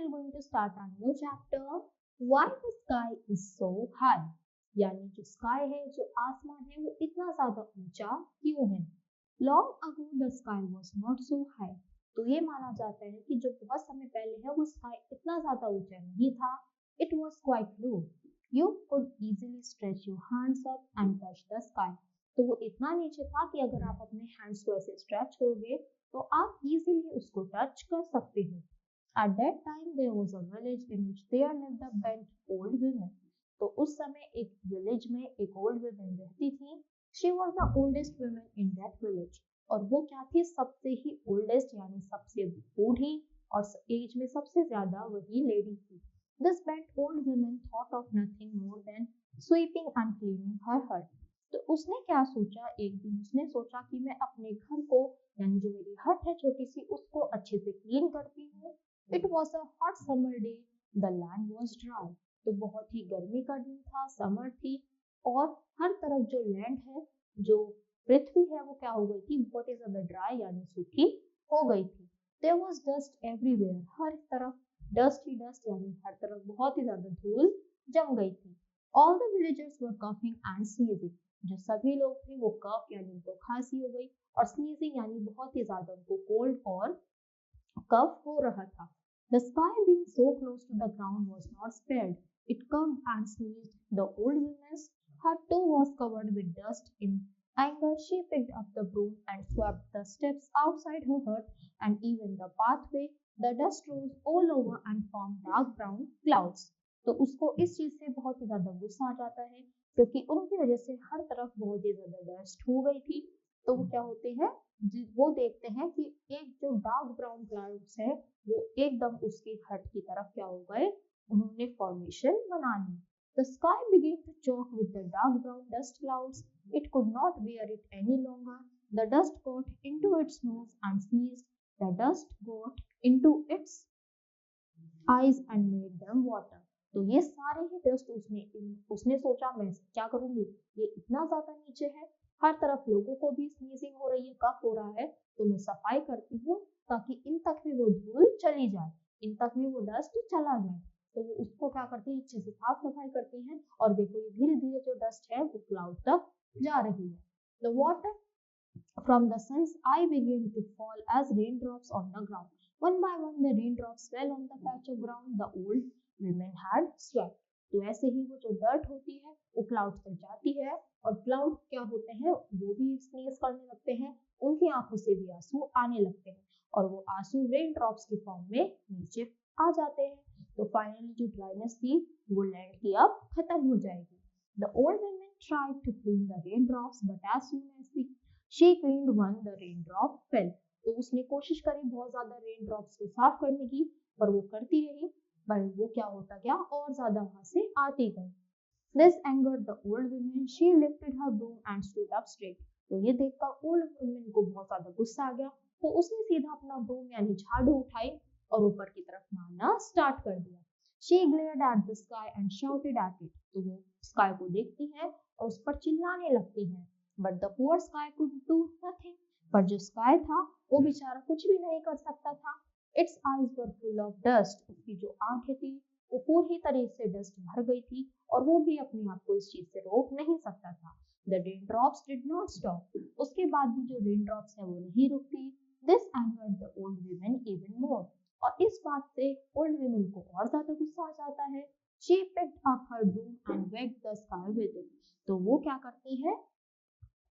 are going to start a new chapter. Why the sky is so high? यानी जो sky है, जो आसमान है, वो इतना ज्यादा ऊंचा क्यों है? Long ago the sky was not so high. तो ये माना जाता है कि जो बहुत समय पहले है वो स्काई इतना ज्यादा ऊंचा नहीं था. It was quite low. You could easily stretch your hands up and touch the sky. तो वो इतना नीचे था कि अगर आप अपने हैंड्स को ऐसे स्ट्रेच करोगे तो आप इजीली उसको टच कर सकते हो. At that time there was a village in which there lived a bent old woman. तो उस समय एक विलेज में एक ओल्ड वुमन रहती थी. She was the oldest woman in that village. और वो क्या थी? सबसे ही ओल्डेस्ट यानी सबसे बूढ़ी और एज में सबसे ज्यादा वही लेडी थी. This bent old woman thought of nothing more than sweeping and cleaning her hut. तो उसने क्या सोचा? एक दिन उसने सोचा कि मैं अपने घर को यानी जो मेरी हट है छोटी सी उसको अच्छे से क्लीन करती हूँ. It was a hot summer day. The land was dry. तो बहुत ही गर्मी का दिन था, समर थी और हर तरफ जो लैंड है, जो पृथ्वी है, वो क्या हो गई थी? बहुत ही ज्यादा ड्राई यानी सूखी हो गई थी. There was dust everywhere. हर तरफ डस्ट ही डस्ट यानी हर तरफ बहुत ही ज्यादा धूल जम गई थी. All the villagers were coughing and sneezing. जो सभी लोग थे वो कफ यानी उनको खांसी हो गई और स्नीजिंग यानी बहुत ही ज्यादा उनको कोल्ड और कफ हो रहा था. The sky being so close to the ground was not spared. It coughed and sneezed. The old woman's hut too was covered with dust. In anger, she picked up the broom and swept the steps outside her hut and even the pathway. The dust rose all over and formed dark brown clouds. तो उसको इस चीज से बहुत ही ज्यादा गुस्सा आ जाता है क्योंकि उनकी वजह से हर तरफ बहुत ही ज्यादा डस्ट हो गई थी. तो वो क्या होते हैं? वो देखते हैं कि एक जो डार्क ब्राउन क्लाउड्स है वो एकदम उसकी हट की तरफ क्या हो गए? उन्होंने फॉर्मेशन बना ली. The sky began to choke with the dark brown dust clouds. It could not bear it any longer. The dust got into its nose and sneezed. The dust got into its eyes and made them water. तो ये सारे ही dust उसने सोचा मैं क्या करूंगी? ये इतना ज्यादा नीचे है, हर तरफ लोगों को भी स्नीजिंग हो रही है, कफ हो रहा है, तो मैं सफाई करती हूँ ताकि इन तक भी वो धूल चली जाए, इन तक भी वो डस्ट चला जाए. तो वो उसको क्या करती है? अच्छे से साफ सफाई करती हैं और देखो ये धीरे धीरे जो डस्ट है वो क्लाउड तक जा रही है. The water from the sun's eye began to fall as raindrops on the ground. One by one the raindrops fell on the patch of ground the old women had swept. तो ऐसे ही वो जो dirt होती है वो cloud तक जाती है और क्लाउड क्या होते हैं? वो भी स्नीज करने लगते हैं, उनकी आंखों से भी आंसू आने लगते हैं और वो आंसू रेन ड्रॉप्स की फॉर्म में नीचे आ जाते हैं. तो फाइनली जो ड्राइनेस थी वो लैंड की अब खत्म हो जाएगी. The old woman tried to clean the raindrops, but as soon as she cleaned one, the raindrop fell. तो उसने कोशिश करी बहुत ज्यादा रेन ड्रॉप्स को साफ करने की, पर वो करती रही, पर वो क्या होता गया? और ज्यादा वहां से आती गई. This angered the old woman. She lifted her broom and stood up straight. तो ये देखकर ओल्ड वुमन को बहुत ज्यादा गुस्सा आ गया, तो उसने सीधा अपना ब्रूम यानी झाड़ू उठाई और ऊपर की तरफ मारना स्टार्ट कर दिया. She glared at the sky and shouted at it. तो वो स्काई को देखती है और उस पर चिल्लाने लगती है. But the poor sky could do nothing. पर जो स्काई था वो बेचारा कुछ भी नहीं कर सकता था. Its eyes were full of dust. उसकी जो आंखें थी वो पूरी तरह से डस्ट भर गई थी और वो भी अपने आप को इस चीज से रोक नहीं सकता था. The raindrops did not stop. उसके बाद भी जो रेनड्रॉप्स है वो नहीं रुकती. This angered the old woman even more. और इस बात से ओल्ड women को और ज्यादा गुस्सा आ जाता है. She picked up her broom and whacked the sky with it. तो वो क्या करती है?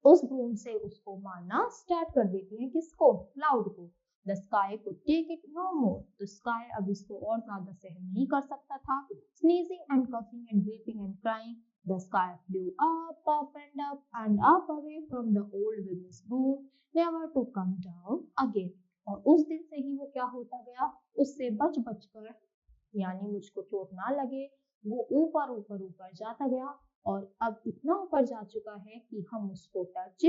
उस ब्रूम से उसको मारना स्टार्ट कर देती है. किसको? क्लाउड को. The sky could take it no more. तो sky अब इसको और ज्यादा सहन नहीं कर सकता था. Sneezing and coughing and weeping and crying, the sky flew up and up away from the old woman's broom, never to come down again. और उस दिन से ही वो क्या होता गया? उससे बच बच कर यानी मुझको चोट ना लगे वो ऊपर ऊपर ऊपर जाता गया और अब इतना ऊपर जा चुका है कि हम उसको टच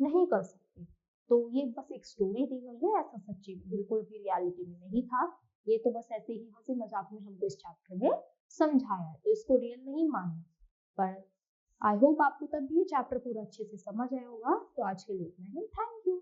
नहीं कर सकते. तो ये बस एक स्टोरी दी गई है, ऐसा सच्ची बिल्कुल भी रियलिटी में नहीं था. ये तो बस ऐसे ही हंसी मजाक में हमको इस चैप्टर में समझाया है, तो इसको रियल नहीं मानना. पर आई होप आपको तब भी ये चैप्टर पूरा अच्छे से समझ आया होगा. तो आज के लिए इतना ही. Thank you.